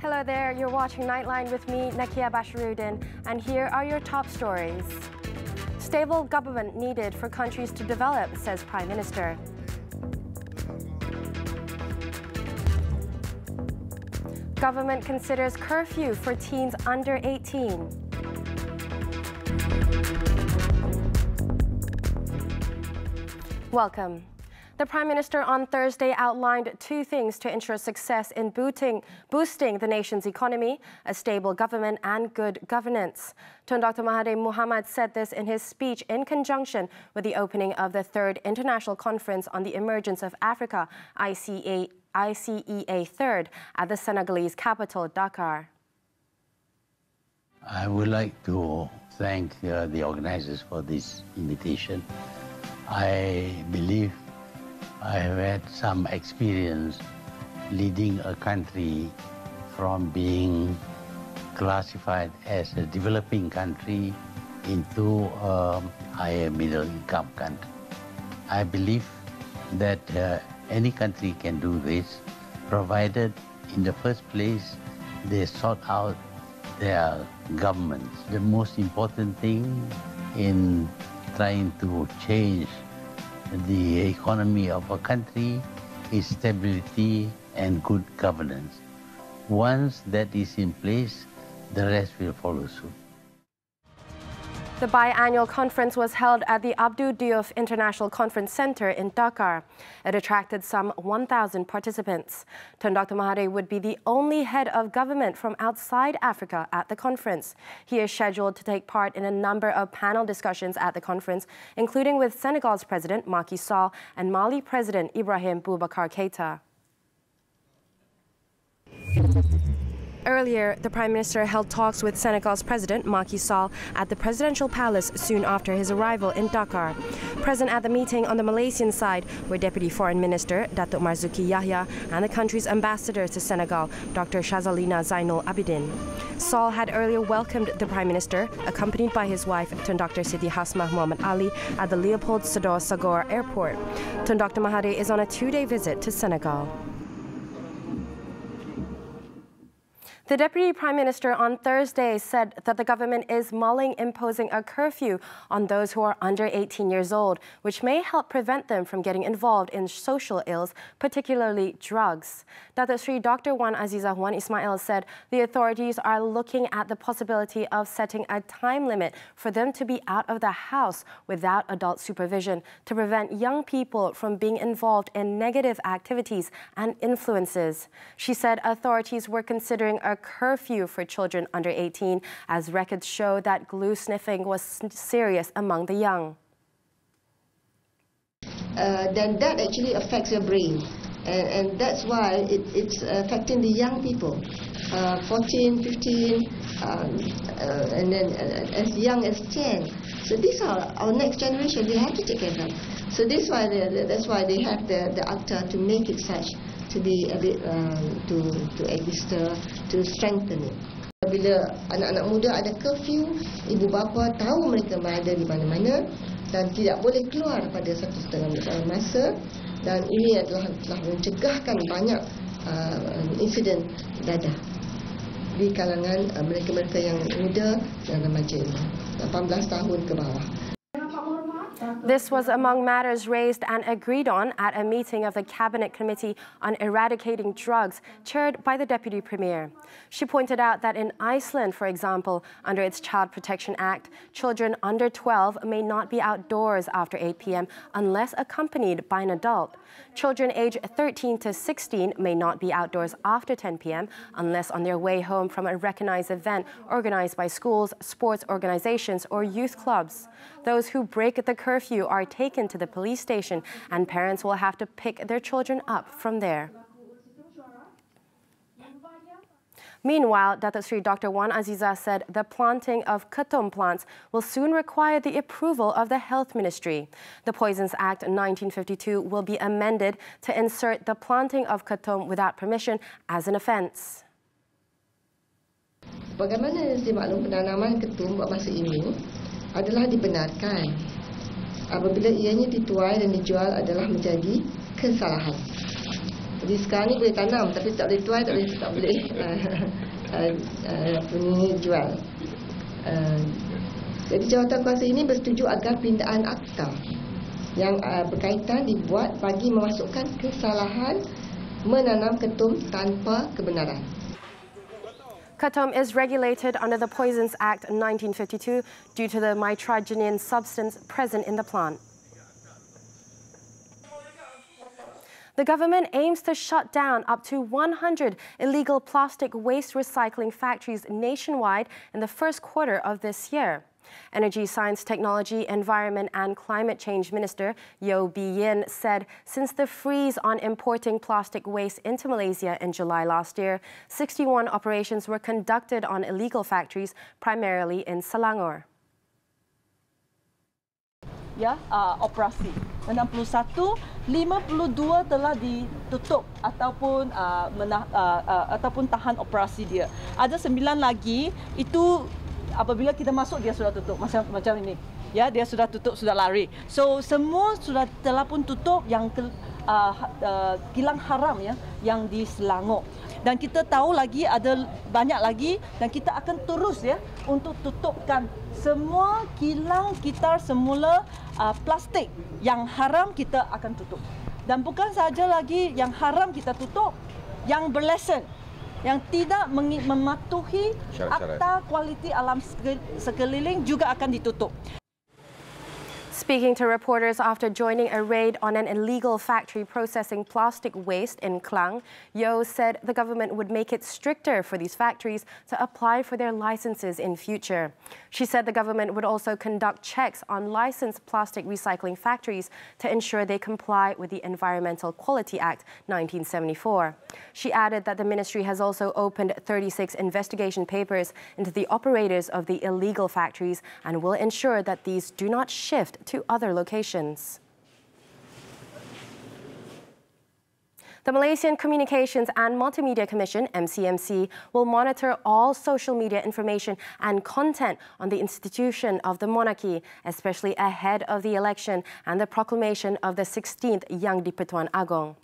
Hello there, you're watching Nightline with me, Nakia Basharuddin, and here are your top stories. Stable government needed for countries to develop, says Prime Minister. Government considers curfew for teens under 18. Welcome. The Prime Minister on Thursday outlined two things to ensure success in boosting the nation's economy: a stable government and good governance. Tun Dr. Mahathir Mohamad said this in his speech in conjunction with the opening of the 3rd International Conference on the Emergence of Africa, ICEA 3rd, at the Senegalese capital, Dakar. I would like to thank the organizers for this invitation. I believe I have had some experience leading a country from being classified as a developing country into a higher middle income country. I believe that any country can do this, provided in the first place they sort out their governments. The most important thing in trying to change the economy of a country is stability and good governance. Once that is in place, the rest will follow suit. The biannual conference was held at the Abdou Diouf International Conference Center in Dakar. It attracted some 1,000 participants. Tun Dr. Mahathir would be the only head of government from outside Africa at the conference. He is scheduled to take part in a number of panel discussions at the conference, including with Senegal's President Macky Sall and Mali President Ibrahim Boubacar Keïta. Earlier, the Prime Minister held talks with Senegal's President Macky Sall at the Presidential Palace soon after his arrival in Dakar. Present at the meeting on the Malaysian side were Deputy Foreign Minister Datuk Marzuki Yahya and the country's ambassador to Senegal, Dr. Shazalina Zainul Abidin. Sall had earlier welcomed the Prime Minister, accompanied by his wife, Tun Dr. Siti Hasmah Muhammad Ali, at the Leopold Sedar Senghor Airport. Tun Dr. Mahathir is on a 2-day visit to Senegal. The Deputy Prime Minister on Thursday said that the government is mulling imposing a curfew on those who are under 18 years old, which may help prevent them from getting involved in social ills, particularly drugs. Datuk Sri Dr. Wan Azizah Wan Ismail said the authorities are looking at the possibility of setting a time limit for them to be out of the house without adult supervision to prevent young people from being involved in negative activities and influences. She said authorities were considering a curfew for children under 18, as records show that glue sniffing was serious among the young. Then that actually affects your brain, and that's why it's affecting the young people, 14, 15, and then as young as 10. So these are our next generation. We have to take care of them. So that's why they have the ACTA to make it such, to be a bit to strengthen it. Bila anak-anak muda ada curfew, ibu bapa tahu mereka berada di mana-mana dan tidak boleh keluar pada 1,5 masa, dan ini adalah telah mencegahkan banyak insiden dadah di kalangan mereka-mereka yang muda dan remaja, 18 tahun ke bawah. This was among matters raised and agreed on at a meeting of the Cabinet Committee on Eradicating Drugs, chaired by the Deputy Premier. She pointed out that in Iceland, for example, under its Child Protection Act, children under 12 may not be outdoors after 8 p.m. unless accompanied by an adult. Children aged 13 to 16 may not be outdoors after 10 p.m. unless on their way home from a recognized event organized by schools, sports organizations, or youth clubs. Those who break the curfew are taken to the police station, and parents will have to pick their children up from there. Meanwhile, Datuk Sri Dr. Wan Azizah said the planting of ketum plants will soon require the approval of the Health Ministry. The Poisons Act 1952 will be amended to insert the planting of ketum without permission as an offence. Bagaimana dimaklum penanaman ketum buat masa ini adalah dibenarkan. Apabila ianya dituai dan dijual adalah menjadi kesalahan. Jadi sekarang ni boleh tanam tapi tak boleh tuai, tak boleh jual. Jadi jawatan kuasa ini bersetuju agar pindaan akta yang berkaitan dibuat bagi memasukkan kesalahan menanam ketum tanpa kebenaran. Ketum is regulated under the Poisons Act 1952 due to the mitragynine substance present in the plant. The government aims to shut down up to 100 illegal plastic waste recycling factories nationwide in the first quarter of this year. Energy, Science, Technology, Environment and Climate Change Minister Yeo Bee-yin said since the freeze on importing plastic waste into Malaysia in July last year, 61 operations were conducted on illegal factories, primarily in Selangor. Ya, operasi 61, 52 telah ditutup ataupun tahan operasi dia. Ada 9 lagi itu apabila kita masuk dia sudah tutup macam ini. Ya, dia sudah tutup, sudah lari. So semua sudah telah pun tutup yang kilang haram ya yang di Selangor. Dan kita tahu lagi ada banyak lagi dan kita akan terus ya untuk tutupkan semua kilang kita semula plastik yang haram kita akan tutup. Dan bukan saja lagi yang haram kita tutup, yang berlesen, yang tidak mematuhi akta kualiti alam sekeliling juga akan ditutup. Speaking to reporters after joining a raid on an illegal factory processing plastic waste in Klang, Yeo said the government would make it stricter for these factories to apply for their licenses in future. She said the government would also conduct checks on licensed plastic recycling factories to ensure they comply with the Environmental Quality Act 1974. She added that the ministry has also opened 36 investigation papers into the operators of the illegal factories and will ensure that these do not shift to other locations. The Malaysian Communications and Multimedia Commission, MCMC, will monitor all social media information and content on the institution of the monarchy, especially ahead of the election and the proclamation of the 16th Yang di-Pertuan Agong.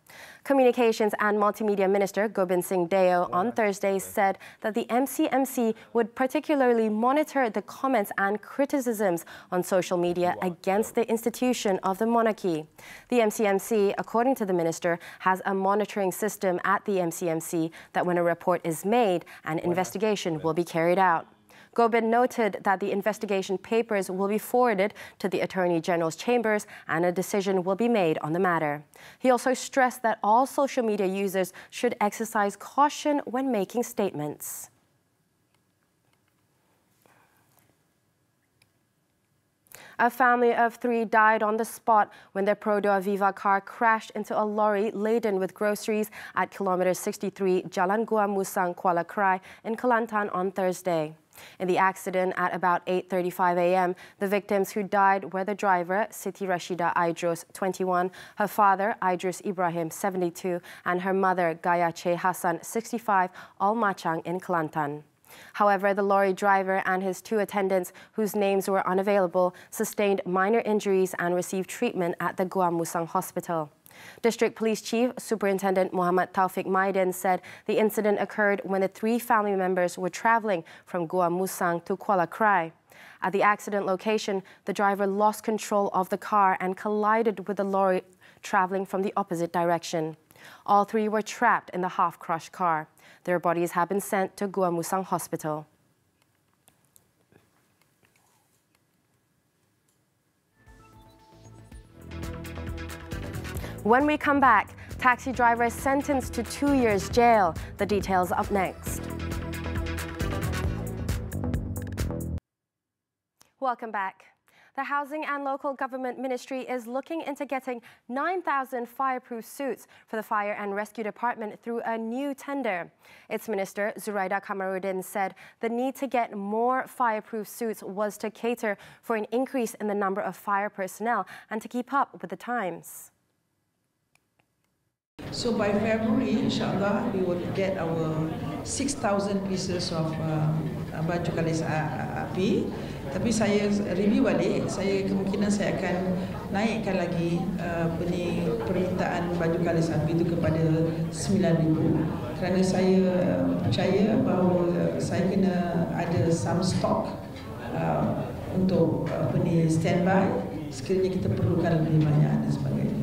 Communications and Multimedia Minister Gobind Singh Deo on Thursday said that the MCMC would particularly monitor the comments and criticisms on social media against the institution of the monarchy. The MCMC, according to the minister, has a monitoring system at the MCMC that when a report is made, an investigation will be carried out. Gobind noted that the investigation papers will be forwarded to the Attorney General's chambers and a decision will be made on the matter. He also stressed that all social media users should exercise caution when making statements. A family of 3 died on the spot when their Pro Aviva car crashed into a lorry laden with groceries at kilometer 63 Jalan Gua Musang, Kuala Krai in Kelantan on Thursday. In the accident at about 8:35 a.m., the victims who died were the driver, Siti Rashida Idrus, 21, her father, Idrus Ibrahim, 72, and her mother, Gaya Che Hassan, 65, all Machang in Kelantan. However, the lorry driver and his 2 attendants, whose names were unavailable, sustained minor injuries and received treatment at the Gua Musang Hospital. District Police Chief Superintendent Muhammad Taufik Maiden said the incident occurred when the 3 family members were travelling from Gua Musang to Kuala Krai. At the accident location, the driver lost control of the car and collided with the lorry travelling from the opposite direction. All 3 were trapped in the half-crushed car. Their bodies have been sent to Gua Musang Hospital. When we come back, taxi driver sentenced to 2 years jail. The details up next. Welcome back. The Housing and Local Government Ministry is looking into getting 9,000 fireproof suits for the Fire and Rescue Department through a new tender. Its Minister, Zuraida Kamarudin, said the need to get more fireproof suits was to cater for an increase in the number of fire personnel and to keep up with the times. So by February, inshallah, we will get our 6,000 pieces of baju kalis api, Tapi saya review balik, kemungkinan saya akan naikkan lagi permintaan baju colour sapi itu kepada 9,000. Kerana saya percaya bahawa saya kena ada some stock untuk standby sekiranya kita perlukan lebih banyak dan sebagainya.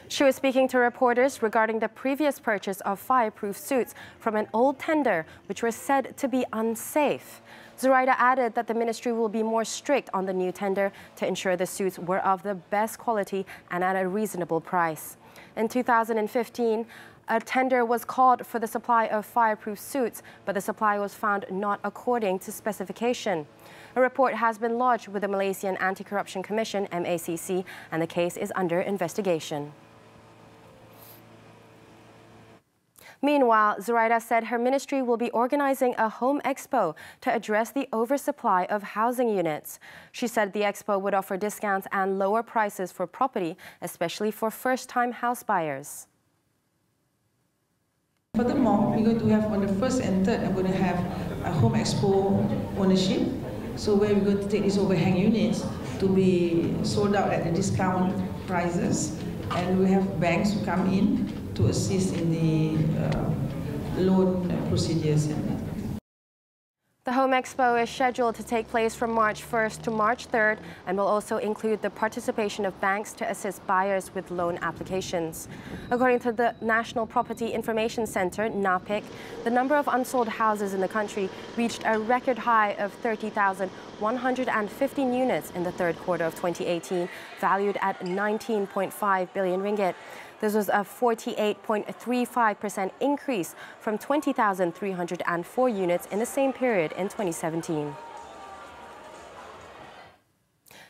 She was speaking to reporters regarding the previous purchase of fireproof suits from an old tender, which were said to be unsafe. Zuraida added that the ministry will be more strict on the new tender to ensure the suits were of the best quality and at a reasonable price. In 2015, a tender was called for the supply of fireproof suits, but the supply was found not according to specification. A report has been lodged with the Malaysian Anti-Corruption Commission, MACC, and the case is under investigation. Meanwhile, Zuraida said her ministry will be organizing a home expo to address the oversupply of housing units. She said the expo would offer discounts and lower prices for property, especially for first-time house buyers. Furthermore, we're going to have on the 1st and 3rd, I'm going to have a home expo ownership. So where we're going to take these overhang units to be sold out at the discount prices. And we have banks who come in to assist in the loan procedures. The Home Expo is scheduled to take place from March 1st to March 3rd and will also include the participation of banks to assist buyers with loan applications. According to the National Property Information Centre, NAPIC, the number of unsold houses in the country reached a record high of 30,115 units in the third quarter of 2018, valued at 19.5 billion ringgit. This was a 48.35% increase from 20,304 units in the same period in 2017.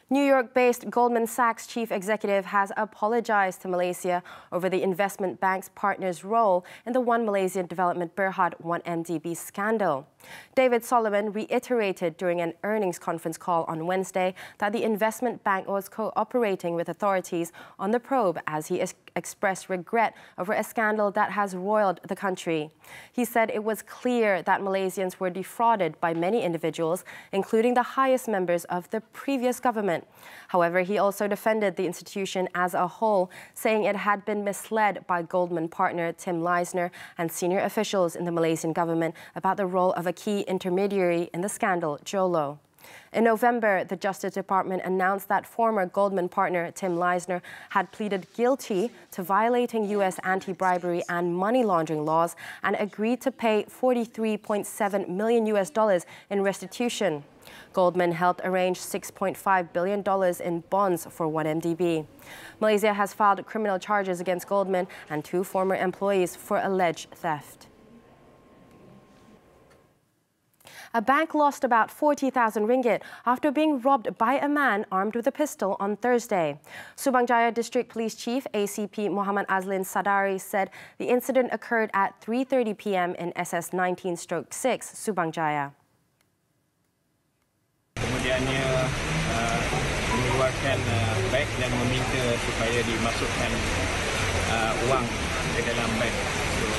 New York-based Goldman Sachs chief executive has apologized to Malaysia over the investment bank's partner's role in the One Malaysian Development Berhad 1MDB scandal. David Solomon reiterated during an earnings conference call on Wednesday that the investment bank was cooperating with authorities on the probe as he expressed regret over a scandal that has roiled the country. He said it was clear that Malaysians were defrauded by many individuals, including the highest members of the previous government. However, he also defended the institution as a whole, saying it had been misled by Goldman partner Tim Leisner and senior officials in the Malaysian government about the role of a key intermediary in the scandal, Jolo. In November, the Justice Department announced that former Goldman partner Tim Leisner had pleaded guilty to violating U.S. anti-bribery and money laundering laws and agreed to pay $43.7 million in restitution. Goldman helped arrange $6.5 billion in bonds for 1MDB. Malaysia has filed criminal charges against Goldman and two former employees for alleged theft. A bank lost about 40,000 ringgit after being robbed by a man armed with a pistol on Thursday. Subang Jaya District Police Chief ACP Muhammad Azlin Sadari said the incident occurred at 3:30 p.m. in SS 19/6 Subang Jaya. Kemudiannya mengeluarkan beg dan meminta supaya dimasukkan wang ke dalam beg. So,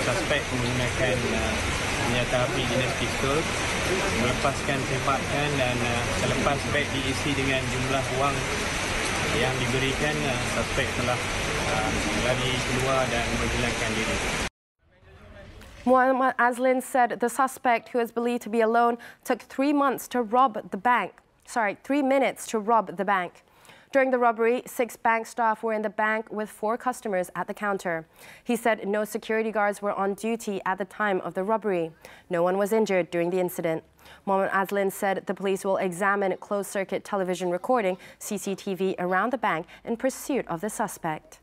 suspek menggunakan senjata api jenis pistol, melepaskan tembakan dan selepas beg diisi dengan jumlah wang yang diberikan, suspek telah lari keluar dan menghilangkan diri. Muhammad Azlin said the suspect, who is believed to be alone, took 3 minutes to rob the bank. During the robbery, 6 bank staff were in the bank with 4 customers at the counter. He said no security guards were on duty at the time of the robbery. No one was injured during the incident. Muhammad Azlin said the police will examine closed-circuit television recording (CCTV) around the bank in pursuit of the suspect.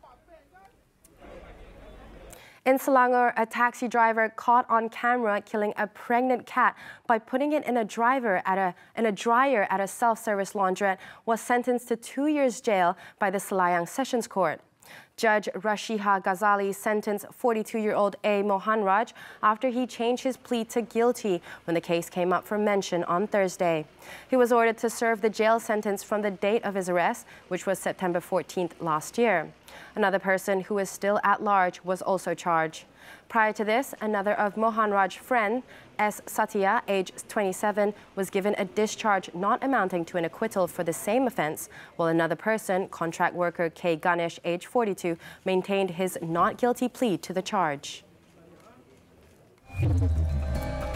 In Selangor, a taxi driver caught on camera killing a pregnant cat by putting it in a dryer at a self-service laundrette was sentenced to 2 years jail by the Selayang Sessions Court. Judge Rashiha Ghazali sentenced 42-year-old A. Mohanraj after he changed his plea to guilty when the case came up for mention on Thursday. He was ordered to serve the jail sentence from the date of his arrest, which was September 14th last year. Another person who is still at large was also charged. Prior to this, another of Mohan Raj's friend, S. Satya, aged 27, was given a discharge not amounting to an acquittal for the same offence, while another person, contract worker K. Ganesh, aged 42, maintained his not guilty plea to the charge.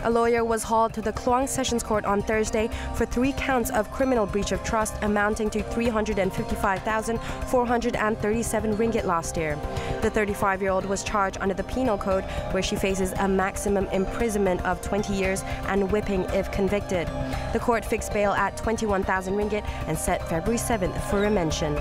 A lawyer was hauled to the Kluang Sessions Court on Thursday for 3 counts of criminal breach of trust amounting to 355,437 ringgit last year. The 35-year-old was charged under the Penal Code, where she faces a maximum imprisonment of 20 years and whipping if convicted. The court fixed bail at 21,000 ringgit and set February 7th for remention.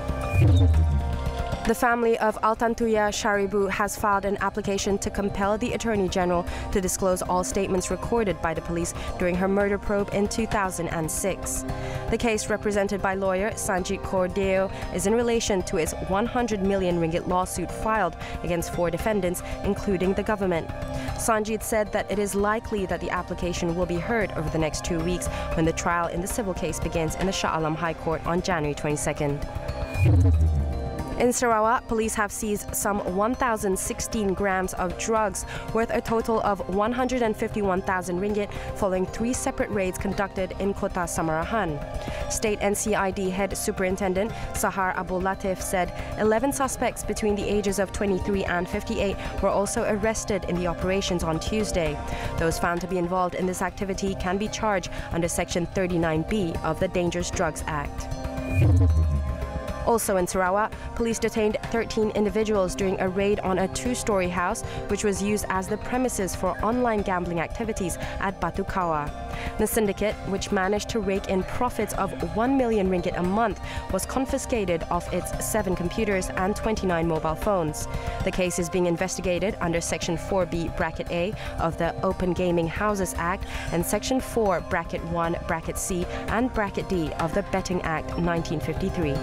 The family of Altantuya Sharibu has filed an application to compel the Attorney General to disclose all statements recorded by the police during her murder probe in 2006. The case, represented by lawyer Sanjit Cordeo, is in relation to its 100 million ringgit lawsuit filed against 4 defendants, including the government. Sanjit said that it is likely that the application will be heard over the next 2 weeks when the trial in the civil case begins in the Shah Alam High Court on January 22nd. In Sarawak, police have seized some 1,016 grams of drugs worth a total of 151,000 ringgit following 3 separate raids conducted in Kota Samarahan. State NCID Head Superintendent Sahar Abdul Latif said 11 suspects between the ages of 23 and 58 were also arrested in the operations on Tuesday. Those found to be involved in this activity can be charged under Section 39B of the Dangerous Drugs Act. Also in Sarawak, police detained 13 individuals during a raid on a 2-story house, which was used as the premises for online gambling activities at Batu Kawa. The syndicate, which managed to rake in profits of 1 million ringgit a month, was confiscated of its 7 computers and 29 mobile phones. The case is being investigated under Section 4B(a) of the Open Gaming Houses Act and Section 4(1)(c) and (d) of the Betting Act 1953.